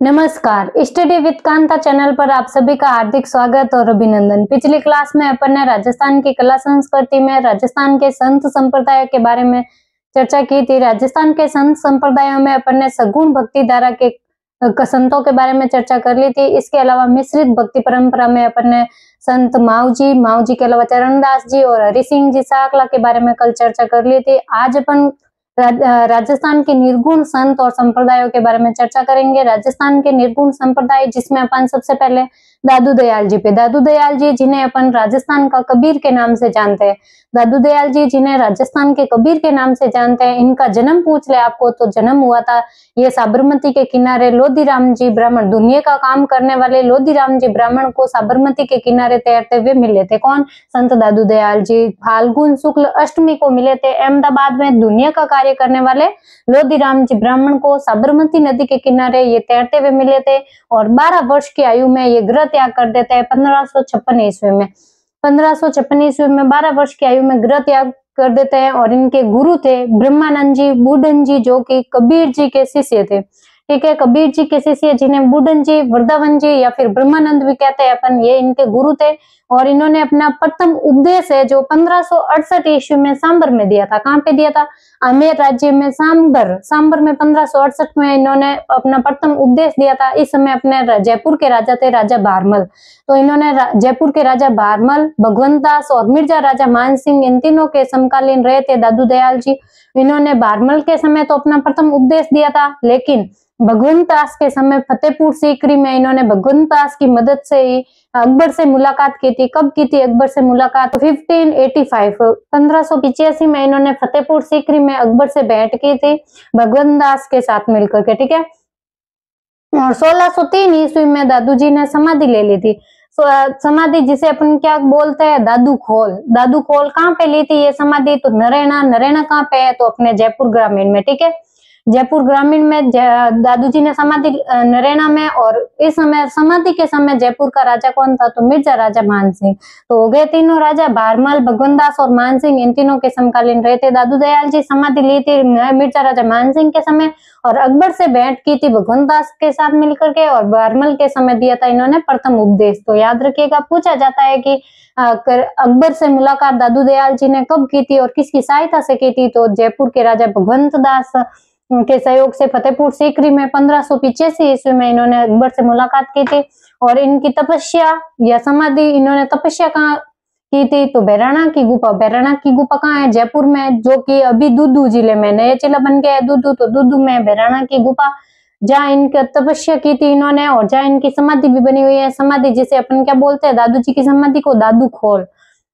नमस्कार, study with Kanta channel पर आप सभी का हार्दिक स्वागत और अभिनंदन। पिछली क्लास में अपन ने राजस्थान की कला संस्कृति में राजस्थान के संत संप्रदाय के बारे में चर्चा की थी। राजस्थान के संत संप्रदायों में अपन ने सगुण भक्ति धारा के संतों के बारे में चर्चा कर ली थी। इसके अलावा मिश्रित भक्ति परंपरा में अपन ने संत माऊ जी के अलावा चरणदास जी और हरि सिंह जी साकला के बारे में कल चर्चा कर ली थी। आज अपन राजस्थान के निर्गुण संत और संप्रदायों के बारे में चर्चा करेंगे। राजस्थान के निर्गुण संप्रदाय जिसमें अपन सबसे पहले दादू दयाल जी पे, दादू दयाल जी जिन्हें अपन राजस्थान का कबीर के नाम से जानते हैं, दादू दयाल जी जिन्हें राजस्थान के कबीर के नाम से जानते हैं। इनका जन्म पूछ ले आपको तो जन्म हुआ था ये साबरमती के किनारे लोधीराम जी ब्राह्मण, दुनिया का काम करने वाले लोधीराम जी ब्राह्मण को साबरमती के किनारे तैरते हुए मिले थे। कौन? संत दादू दयाल जी फाल्गुन शुक्ल अष्टमी को मिले थे। अहमदाबाद में दुनिया का कार्य करने वाले लोधीराम जी ब्राह्मण को साबरमती नदी के किनारे ये तैरते हुए मिले थे और 12 वर्ष की आयु में ये गृह त्याग कर देते हैं 1556 ईस्वी में। 1556 ईस्वी में 12 वर्ष की आयु में गृह त्याग कर देते हैं और इनके गुरु थे ब्रह्मानंद जी बूढ़न जी, जो कि कबीर जी के शिष्य थे। ठीक है, कबीर जी के शिष्य जिन्हें बूढ़न जी, वृंदावन जी या फिर ब्रह्मानंद भी कहते हैं अपन, ये इनके गुरु थे। और इन्होंने अपना प्रथम उपदेश है जो 1568 ईस्वी में सांबर में दिया था। कहाँ पे दिया था? आमेर राज्य में सांबर में 1568 में इन्होंने अपना प्रथम उपदेश दिया था। इस समय अपने जयपुर के राजा थे राजा भारमल। तो इन्होंने जयपुर के राजा भारमल, भगवंत दास और मिर्जा राजा मानसिंह, इन तीनों के समकालीन रहे थे दादू दयाल जी। इन्होंने भारमल के समय तो अपना प्रथम उपदेश दिया था, लेकिन भगवंत दास के समय फतेहपुर सीकरी में इन्होंने भगवंत दास की मदद से ही अकबर से मुलाकात की थी। कब की थी अकबर से मुलाकात? 1585 में इन्होंने फतेहपुर सीकरी में अकबर से भेंट की थी भगवंत दास के साथ मिलकर के। ठीक है, और 1603 ईस्वी में दादू जी ने समाधि ले ली थी। समाधि जिसे अपन क्या बोलते हैं? दादू खोल। दादू खोल कहाँ पे ली थी ये समाधि? तो नरेना कहाँ पे है? तो अपने जयपुर ग्रामीण में। ठीक है, जयपुर ग्रामीण में दादू जी ने समाधि नरेना में। और इस समय समाधि के समय जयपुर का राजा कौन था? तो मिर्जा राजा मानसिंह। तो हो गए तीनों राजा, भारमल, भगवंत दास और मानसिंह, इन तीनों के समकालीन रहे थे। दादू दयाल जी समाधि ली थी मिर्जा राजा मानसिंह के समय और अकबर से भेंट की थी भगवंत दास के साथ मिलकर के, और भारमल के समय दिया था इन्होंने प्रथम उपदेश। तो याद रखिएगा, पूछा जाता है कि अकबर से मुलाकात दादू दयाल जी ने कब की थी और किसकी सहायता से की थी? तो जयपुर के राजा भगवंत दास के सहयोग से फतेहपुर सीकरी में 1585 ईस्वी में इन्होंने अकबर से मुलाकात की थी। और इनकी तपस्या या समाधि, इन्होंने तपस्या कहाँ की थी? तो बैराणा की गुफा। बैराणा की गुफा कहाँ है? जयपुर में, जो कि अभी दूदू जिले में, नया जिला बन गया है दूदू, तो दूदू में बैराणा की गुफा, जहाँ इनकी तपस्या की थी इन्होंने और जहाँ इनकी समाधि भी बनी हुई है। समाधि जिसे अपन क्या बोलते हैं? दादू जी की समाधि को दादू खोल,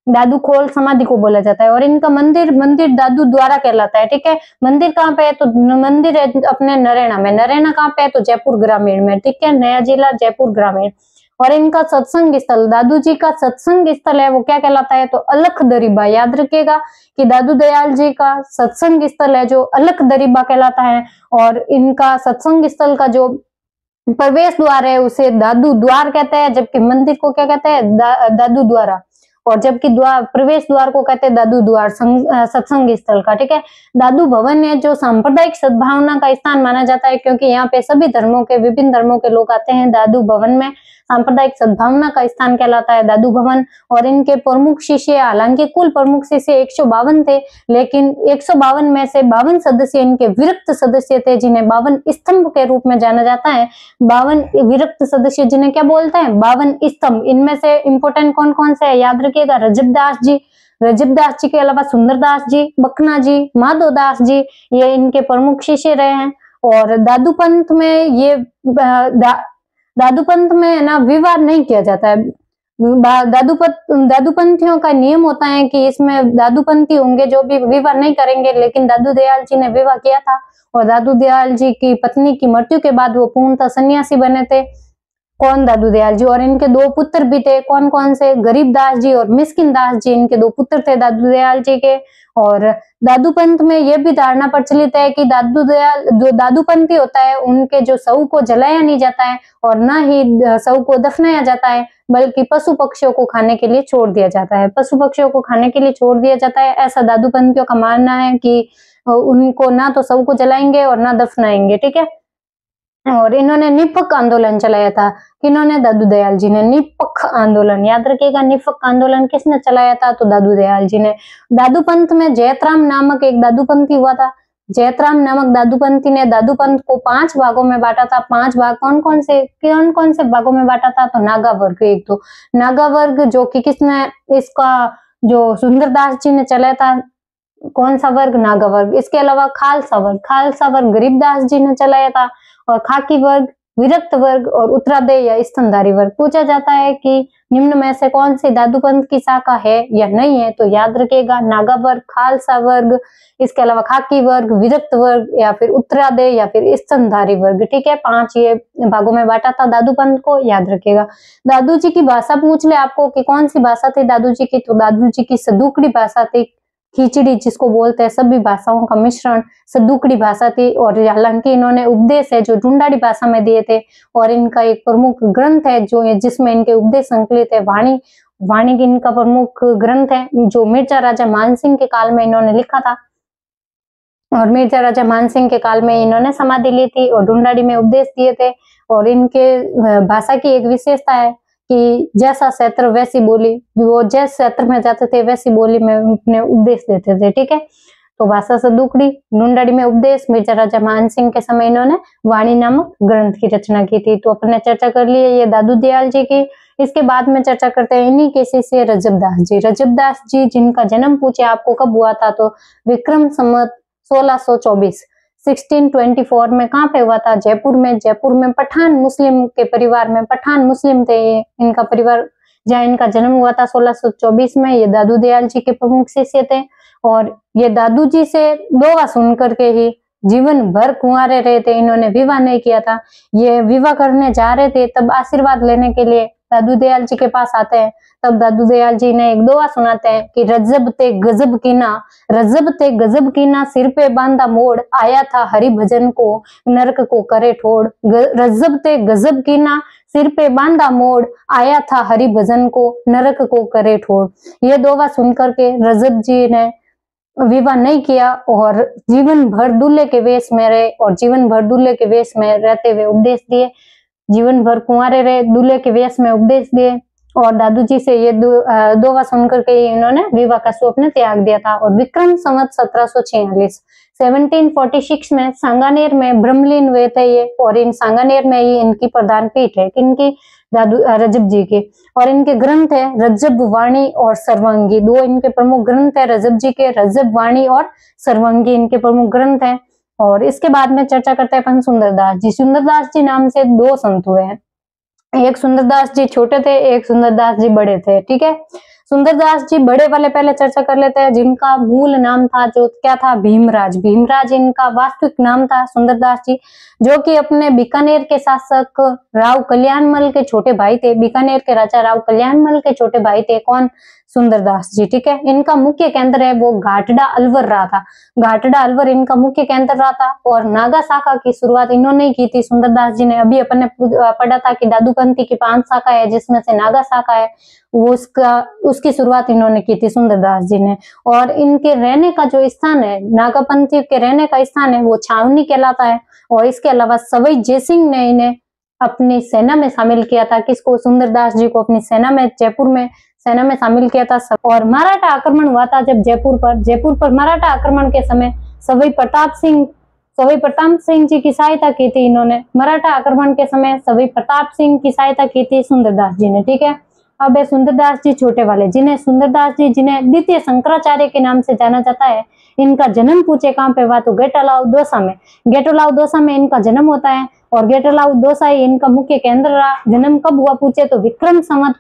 दादू खोल समाधि को बोला जाता है। और इनका मंदिर दादू द्वारा कहलाता है। ठीक है, मंदिर कहाँ पे है? तो मंदिर है अपने नरेना में। नरेना कहाँ पे है? तो जयपुर ग्रामीण में। ठीक है, नया जिला जयपुर ग्रामीण। और इनका सत्संग स्थल, दादू जी का सत्संग स्थल है वो क्या कहलाता है? तो अलख दरीबा। याद रखिएगा कि दादू दयाल जी का सत्संग स्थल है जो अलख दरीबा कहलाता है। और इनका सत्संग स्थल का जो प्रवेश द्वार है उसे दादू द्वार कहते हैं, जबकि मंदिर को क्या कहते हैं? दादू द्वारा। और जबकि प्रवेश द्वार को कहते हैं दादू द्वार सत्संग स्थल का। ठीक है, दादू भवन है जो सांप्रदायिक सद्भावना का स्थान माना जाता है, क्योंकि यहाँ पे सभी धर्मों के, विभिन्न धर्मों के लोग आते हैं। दादू भवन में सांप्रदायिक सद्भावना का स्थान कहलाता है दादू भवन। और इनके प्रमुख शिष्य, हालांकि कुल प्रमुख शिष्य 152 थे, लेकिन 152 में से 52 सदस्य इनके विरक्त सदस्य थे, जिन्हें 52 स्तंभ के रूप में जाना जाता है। 52 विरक्त सदस्य जिन्हें क्या बोलते हैं? 52 स्तंभ। इनमें से इंपोर्टेंट कौन कौन से है? याद रखिएगा, रजबदास जी के अलावा सुंदरदास जी, बकना जी, माधोदास जी, ये इनके प्रमुख शिष्य रहे हैं। और दादू पंथ में ये दादू पंथ में है ना, विवाह नहीं किया जाता है। दादू पंथियों का नियम होता है कि इसमें दादू पंथी होंगे जो भी विवाह नहीं करेंगे, लेकिन दादू दयाल जी ने विवाह किया था। और दादू दयाल जी की पत्नी की मृत्यु के बाद वो पूर्णतः सन्यासी बने थे। कौन? दादू दयाल जी। और इनके 2 पुत्र भी थे। कौन कौन से? गरीबदास जी और मिस्किन दास जी, इनके 2 पुत्र थे दादू दयाल जी के। और दादू पंथ में यह भी धारणा प्रचलित है कि जो दादू पंथी होता है उनके जो शव को जलाया नहीं जाता है और न ही शव को दफनाया जाता है, बल्कि पशु पक्षियों को खाने के लिए छोड़ दिया जाता है। पशु पक्षियों को खाने के लिए छोड़ दिया जाता है, ऐसा दादू पंथियों का मानना है कि उनको ना तो शव को जलाएंगे और ना दफनाएंगे। ठीक है, और इन्होंने निपक आंदोलन चलाया था। किन्होंने? दादू दयाल जी ने। निपक आंदोलन याद रखिएगा। निपक आंदोलन किसने चलाया था? तो दादू दयाल जी ने। दादू पंथ में जैतराम नामक एक दादू पंथी हुआ था। जैतराम नामक दादू पंथी ने दादू पंथ को 5 भागों में बांटा था। 5 भाग कौन कौन से भागों में बांटा था? तो नागा वर्ग। एक तो नागा वर्ग जो कि किसने इसका जो सुंदरदास जी ने चलाया था, कौन सा वर्ग? नागा वर्ग। इसके अलावा खालसा वर्ग गरीबदास जी ने चलाया था। और खाकी वर्ग, विरक्त वर्ग और उत्तरादेय या स्तनधारी वर्ग। पूछा जाता है कि निम्न में से कौन सी दादू पंथ की शाखा है या नहीं है, तो याद रखिएगा नागा वर्ग, खालसा वर्ग, इसके अलावा खाकी वर्ग, विरक्त वर्ग या फिर उत्तरादेय या फिर स्तनधारी वर्ग। ठीक है, 5 ये भागों में बांटा था दादू पंथ को, याद रखिएगा। दादू जी की भाषा पूछ ले आपको कि कौन सी भाषा थी दादू जी की, तो दादू जी की सदुकड़ी भाषा थी। खिचड़ी जिसको बोलते हैं, सभी भाषाओं का मिश्रण सदुकड़ी भाषा थी। और हालांकि इन्होंने उपदेश है जो ढूंढाड़ी भाषा में दिए थे। और इनका एक प्रमुख ग्रंथ है जो जिसमें इनके उपदेश संकलित है, वाणी की इनका प्रमुख ग्रंथ है जो मिर्जा राजा मानसिंह के काल में इन्होंने लिखा था। और मिर्जा राजा मानसिंह के काल में इन्होंने समाधि ली थी और ढूंढाड़ी में उपदेश दिए थे। और इनके भाषा की एक विशेषता है कि जैसा क्षेत्र वैसी बोली, वो जिस क्षेत्र में जाते थे वैसी बोली में अपने उपदेश देते थे। ठीक है, तो भाषा सदुकड़ी, ढूंढाड़ी में उपदेश, मिर्जा राजा मानसिंह के समय इन्होंने वाणी नामक ग्रंथ की रचना की थी। तो अपने चर्चा कर लिए ये दादू दयाल जी की। इसके बाद में चर्चा करते हैं इन्हीं के शिष्य रजबदास जी जिनका जन्म पूछे आपको कब हुआ था, तो विक्रम संवत 1624 1624 में कहाँ पे हुआ था? जयपुर में पठान मुस्लिम के परिवार में, पठान मुस्लिम थे ये इनका परिवार, जहाँ इनका जन्म हुआ था 1624 में। ये दादू दयाल जी के प्रमुख शिष्य थे। और ये दादू जी से दोहा सुन करके ही जीवन भर कुंवारे रहे थे, इन्होंने विवाह नहीं किया था। ये विवाह करने जा रहे थे, तब आशीर्वाद लेने के लिए दादू दयाल जी के पास आते हैं। तब दादू दयाल जी ने एक दोहा सुनाते हैं कि रजब ते गजब कीना सिर पे बांधा मोड़, आया था हरि भजन को नरक को करे ठोड़। रजब ते गजब कीना सिर पे बांधा मोड़, आया था हरि भजन को नरक को करे ठोड़। ये दोहा सुनकर के रजब जी ने विवाह नहीं किया और जीवन भर दूल्हे के वेश में रहे और जीवन भर दूल्हे के वेश में रहते हुए उपदेश दिए। जीवन भर कुंवारे रहे, दूल्हे के वेश में उपदेश दिए। और दादू जी से ये दोहा सुनकर के इन्होंने विवाह का स्वप्न त्याग दिया था। और विक्रम संवत 1746 में सांगानेर में ब्रह्मलीन हुए थे ये। और इन सांगानेर में ही इनकी प्रधान पीठ है, किनकी? दादू रजब जी की। और इनके ग्रंथ है रजब वाणी और सर्वांगी, 2 इनके प्रमुख ग्रंथ है रजब जी के, रजब वाणी और सर्वांगी इनके प्रमुख ग्रंथ है। और इसके बाद में चर्चा करते हैं अपन सुंदरदास जी नाम से 2 संत हुए हैं। एक सुंदरदास जी छोटे थे, एक सुंदरदास जी बड़े थे। ठीक है, सुंदरदास जी बड़े वाले पहले चर्चा कर लेते हैं, जिनका मूल नाम था जो क्या था? भीमराज इनका वास्तविक नाम था सुंदरदास जी, जो कि अपने बीकानेर के शासक राव कल्याणमल के छोटे भाई थे। बीकानेर के राजा राव कल्याणमल के छोटे भाई थे। कौन? सुंदरदास जी। ठीक है, इनका मुख्य केंद्र है वो घाटड़ा अलवर रहा था। घाटड़ा अलवर इनका मुख्य केंद्र रहा था। और नागा शाखा की शुरुआत इन्होंने ही की थी सुंदरदास जी ने। अभी अपन ने पढ़ा था कि दादूपंथी की 5 शाखा है, जिसमें से नागा शाखा है, वो उसकी शुरुआत इन्होंने की थी सुंदरदास जी ने। और इनके रहने का जो स्थान है, नागापंथी के रहने का स्थान है, वो छावनी कहलाता है। और इसके अलावा सवाई जयसिंह ने इन्हें अपनी सेना में शामिल किया था। किसको? सुंदरदास जी को अपनी सेना में, जयपुर में सेना में शामिल किया था। और मराठा आक्रमण हुआ था जब जयपुर पर मराठा आक्रमण के समय सवाई प्रताप सिंह जी की सहायता की थी इन्होंने। मराठा आक्रमण के समय सवाई प्रताप सिंह की सहायता की थी सुंदरदास जी ने। ठीक है, अब है सुंदरदास जी छोटे वाले, जिन्हें द्वितीय शंकराचार्य के नाम से जाना जाता है। इनका जन्म पूछे कहाँ पे हुआ, तो गेटोलाव दौसा में इनका जन्म होता है। और गेटोलाव दौसा ही इनका मुख्य केंद्र रहा। जन्म कब हुआ पूछे तो विक्रम संवत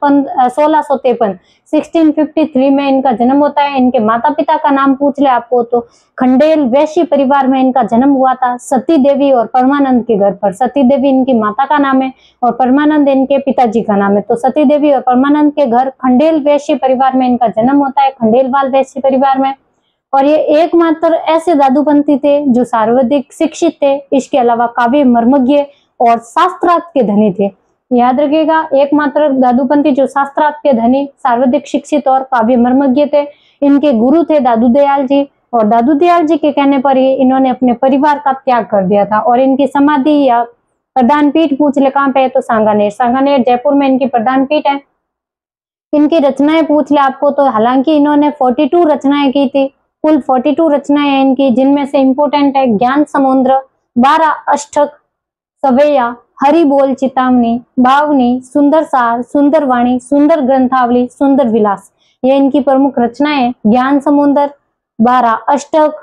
1653 में इनका जन्म होता है। इनके माता पिता का नाम पूछ ले आपको तो खंडेल वैश्य परिवार में इनका जन्म हुआ था, सती देवी और परमानंद के घर पर। सती देवी इनकी माता का नाम है और परमानंद इनके पिताजी का नाम है। तो सती देवी और परमानंद के घर खंडेल वैश्य परिवार में इनका जन्म होता है, खंडेलवाल वैश्य परिवार में। और ये एकमात्र ऐसे दादूपंथी थे जो सर्वाधिक शिक्षित थे। इसके अलावा काव्य मर्मज्ञ और शास्त्रार्थ के धनी थे। याद रखिएगा, एकमात्र दादूपंथी जो शास्त्रार्थ के धनी, सर्वाधिक शिक्षित और काव्य मर्मज्ञ थे। इनके गुरु थे दादू दयाल जी। और दादू दयाल जी के कहने पर ही इन्होंने अपने परिवार का त्याग कर दिया था। और इनकी समाधि या प्रधान पीठ पूछ ले कहाँ पे है, तो सांगानेर। सांगानेर जयपुर में इनकी प्रधान पीठ है। इनकी रचनाएं पूछ ले आपको, तो हालांकि इन्होंने 42 रचनाएं की थी, कुल 42 रचनाएं हैं इनकी, जिनमें से इंपोर्टेंट है ज्ञान समुद्र, 12 अष्टक, सवैया, हरि बोल चितामनी, भावनी, सुंदर सार, सुंदर वाणी, सुंदर ग्रंथावली, सुंदर विलास। ये इनकी प्रमुख रचनाएं हैं। ज्ञान समुद्र, 12 अष्टक,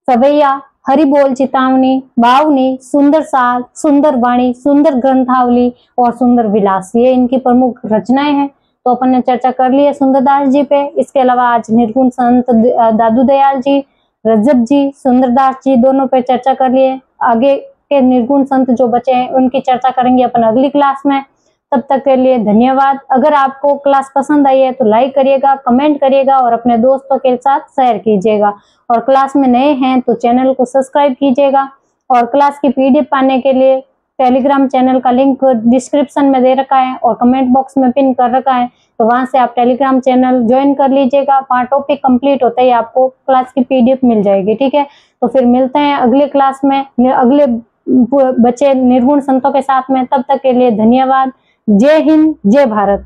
सवैया, हरि बोल चितामनी, भावनी, सुंदर सार, सुंदर वाणी, सुंदर ग्रंथावली और सुंदर विलास, ये इनकी प्रमुख रचनाएं हैं। तो अपन ने चर्चा कर ली है सुंदरदास जी पे। इसके अलावा आज निर्गुण संत दादू दयाल जी, रजब जी, सुंदरदास जी दोनों पे चर्चा कर लिए। आगे के निर्गुण संत जो बचे हैं उनकी चर्चा करेंगे अपन अगली क्लास में। तब तक के लिए धन्यवाद। अगर आपको क्लास पसंद आई है तो लाइक करिएगा, कमेंट करिएगा और अपने दोस्तों के साथ शेयर कीजिएगा। और क्लास में नए हैं तो चैनल को सब्सक्राइब कीजिएगा। और क्लास की पीडीएफ पाने के लिए टेलीग्राम चैनल का लिंक डिस्क्रिप्शन में दे रखा है और कमेंट बॉक्स में पिन कर रखा है, तो वहां से आप टेलीग्राम चैनल ज्वाइन कर लीजिएगा। 5 टॉपिक कंप्लीट होते ही आपको क्लास की पीडीएफ मिल जाएगी। ठीक है, तो फिर मिलते हैं अगले क्लास में अगले बचे निर्गुण संतों के साथ में। तब तक के लिए धन्यवाद। जय हिंद, जय भारत।